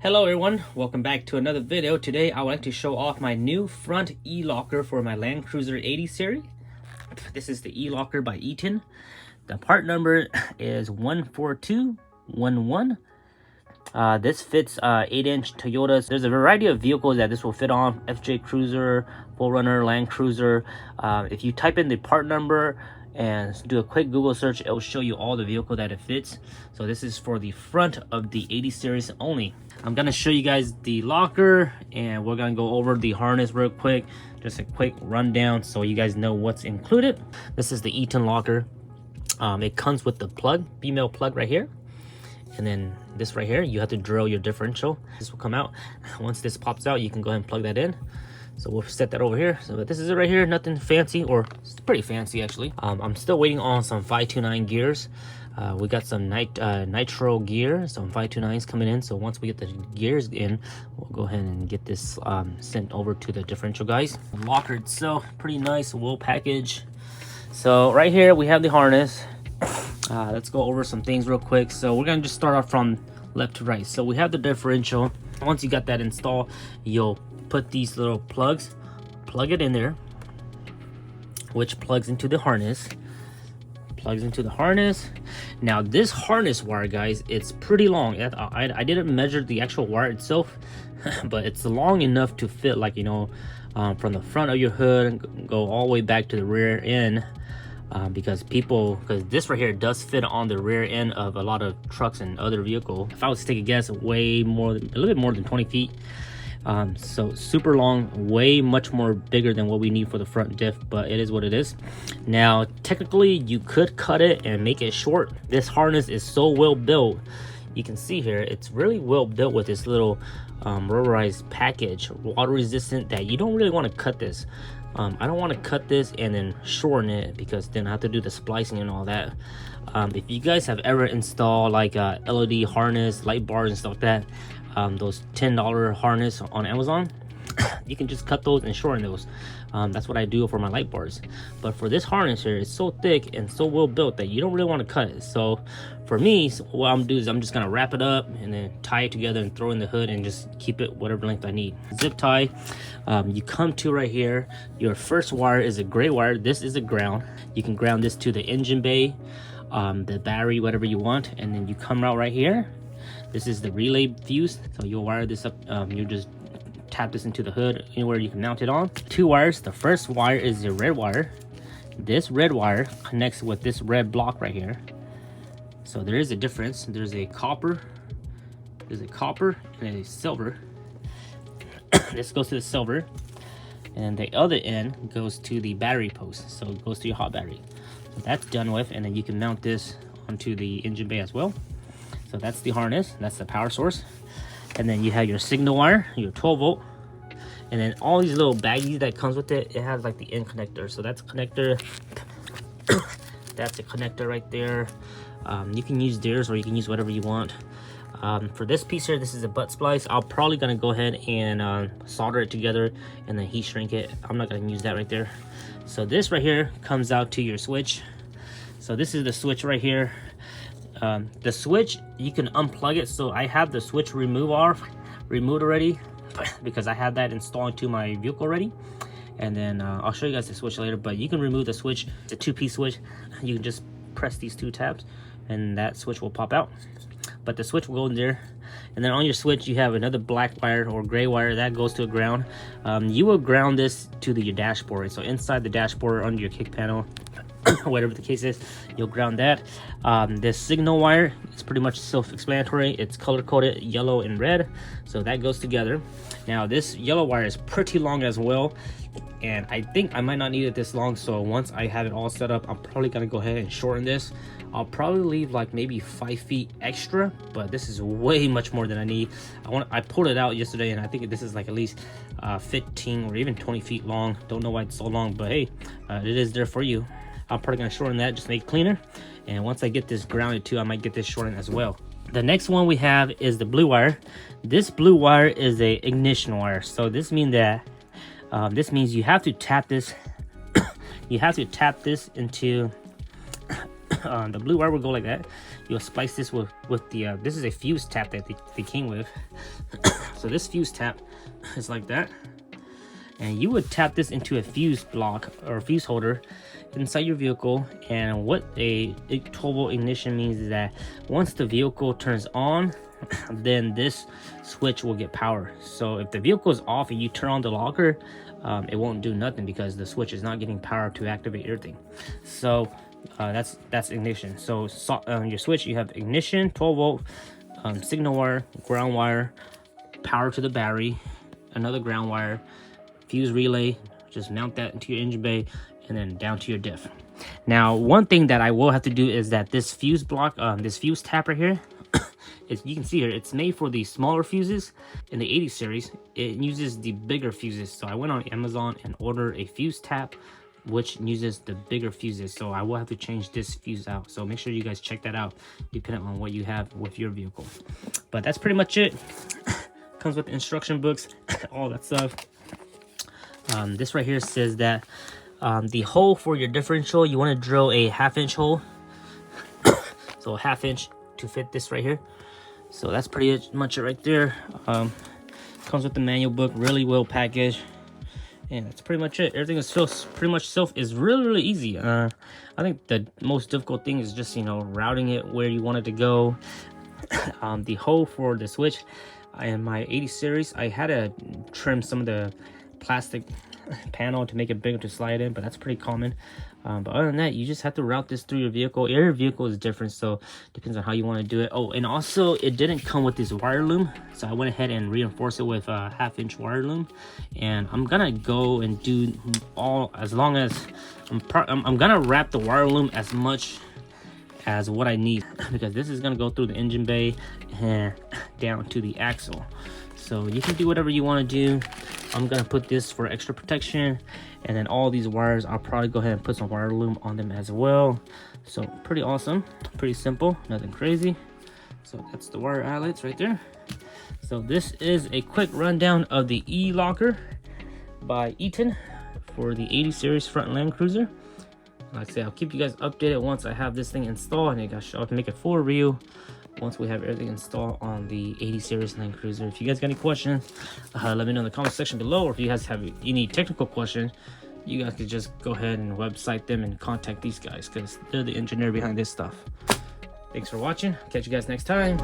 Hello everyone, welcome back to another video. Today I would like to show off my new front e-locker for my Land Cruiser 80 series. This is the e-locker by Eaton. The part number is 14211. This fits 8-inch Toyotas. There's a variety of vehicles that this will fit on: FJ Cruiser, 4Runner, Land Cruiser. If you type in the part number and do a quick Google search, it will show you all the vehicle that it fits. So this is for the front of the 80 series only. I'm gonna show you guys the locker, and we're gonna go over the harness real quick. Just a quick rundown so you guys know what's included. This is the Eaton locker. It comes with the plug, female plug right here, and then this right here, you have to drill your differential. This will come out. Once this pops out, you can go ahead and plug that in. So we'll set that over here. So this is it right here, nothing fancy, or it's pretty fancy actually. I'm still waiting on some 529 gears. We got some nitro gear, some 529s coming in. So once we get the gears in, we'll go ahead and get this sent over to the differential guys. The locker itself, pretty nice, well packaged. So right here we have the harness. Let's go over some things real quick. So we're gonna just start off from left to right. So we have the differential. Once you got that installed, you'll put these little plugs, plug it in there, which plugs into the harness. Now this harness wire, guys, it's pretty long. I didn't measure the actual wire itself, but it's long enough to fit, like, you know, from the front of your hood and go all the way back to the rear end. Because this right here does fit on the rear end of a lot of trucks and other vehicles. If I was to take a guess, a little bit more than 20 feet. So super long, much more bigger than what we need for the front diff, but it is what it is. Now technically you could cut it and make it short. This harness is so well built. You can see here, it's really well built with this little rubberized package, water resistant, that you don't really want to cut this. I don't want to cut this and then shorten it, because then I have to do the splicing and all that. If you guys have ever installed like a LED harness, light bars and stuff like that, those $10 harness on Amazon, you can just cut those and shorten those. That's what I do for my light bars. But for this harness here, it's so thick and so well built that you don't really want to cut it. So for me, what I'm gonna do is I'm just gonna wrap it up and then tie it together and throw in the hood and just keep it whatever length I need. Zip tie. You come to right here, your first wire is a gray wire. This is a ground. You can ground this to the engine bay, the battery, whatever you want. And then you come out right here. This is the relay fuse. So you'll wire this up. You just tap this into the hood, anywhere you can mount it on. Two wires. The first wire is the red wire. This red wire connects with this red block right here. So there is a difference. There's a copper and a silver. This goes to the silver, and the other end goes to the battery post, so it goes to your hot battery. So that's done with, and then you can mount this onto the engine bay as well. So that's the harness, that's the power source. And then you have your signal wire, your 12-volt, and then all these little baggies that comes with it. It has like the end connector. So that's a connector. That's a connector right there. You can use theirs, or you can use whatever you want. For this piece here, this is a butt splice. I'm probably gonna go ahead and solder it together and then heat shrink it. I'm not gonna use that right there. So this right here comes out to your switch. So this is the switch right here. The switch, you can unplug it. So I have the switch removed already, because I have that installed into my vehicle already. And then I'll show you guys the switch later, but you can remove the switch. It's a 2-piece switch. You can just press these 2 tabs and that switch will pop out. But the switch will go in there, and then on your switch you have another black wire or gray wire that goes to a ground. You will ground this to your dashboard. So inside the dashboard, under your kick panel, whatever the case is, you'll ground that. This signal wire is pretty much self-explanatory. It's color-coded yellow and red, so that goes together. Now this yellow wire is pretty long as well, and I think I might not need it this long. So once I have it all set up, I'm probably gonna go ahead and shorten this. I'll probably leave like maybe 5 feet extra, but this is way much more than I need. I pulled it out yesterday, and I think this is like at least 15 or even 20 feet long. Don't know why it's so long, but hey, it is there for you. I'm probably gonna shorten that, just make it cleaner. And once I get this grounded too, I might get this shortened as well. The next one we have is the blue wire. This blue wire is a ignition wire. So this means that you have to tap this. You have to tap this into the blue wire will go like that. You'll splice this with the this is a fuse tap that they came with. So this fuse tap is like that, and you would tap this into a fuse block or fuse holder inside your vehicle. And what a 12-volt ignition means is that once the vehicle turns on, then this switch will get power. So if the vehicle is off and you turn on the locker, it won't do nothing because the switch is not getting power to activate everything. So that's ignition. So your switch, you have ignition, 12-volt, signal wire, ground wire, power to the battery, another ground wire, fuse relay. Just mount that into your engine bay and then down to your diff. Now, one thing that I will have to do is that this fuse block, this fuse tap right here, you can see here, it's made for the smaller fuses. In the 80 series, it uses the bigger fuses. So I went on Amazon and ordered a fuse tap which uses the bigger fuses. So I will have to change this fuse out. So make sure you guys check that out depending on what you have with your vehicle. But that's pretty much it. Comes with the instruction books, all that stuff. This right here says that the hole for your differential, you want to drill a 1/2 inch hole. So a 1/2 inch to fit this right here. So that's pretty much it right there. Comes with the manual book, really well packaged, and that's pretty much it. Everything is pretty much is really easy. I think the most difficult thing is just, you know, routing it where you want it to go. The hole for the switch, in my 80 series, I had to trim some of the plastic panel to make it bigger to slide in, but that's pretty common. But other than that, you just have to route this through your vehicle. Every vehicle is different, so depends on how you want to do it. Oh, and also it didn't come with this wire loom, so I went ahead and reinforced it with a 1/2 inch wire loom. And I'm gonna go and do as long as I'm gonna wrap the wire loom as much as what I need, because this is gonna go through the engine bay and down to the axle. So you can do whatever you want to do. I'm gonna put this for extra protection, and then all these wires, I'll probably go ahead and put some wire loom on them as well. So pretty awesome, pretty simple, nothing crazy. So that's the wire eyelets right there. So this is a quick rundown of the E-Locker by Eaton for the 80 series front Land Cruiser. Like I say, I'll keep you guys updated once I have this thing installed, and I'll make a full review once we have everything installed on the 80 series Land Cruiser. If you guys got any questions, let me know in the comment section below, or if you guys have any technical questions, you guys could just go ahead and website them and contact these guys, because they're the engineer behind this stuff. Thanks for watching. Catch you guys next time.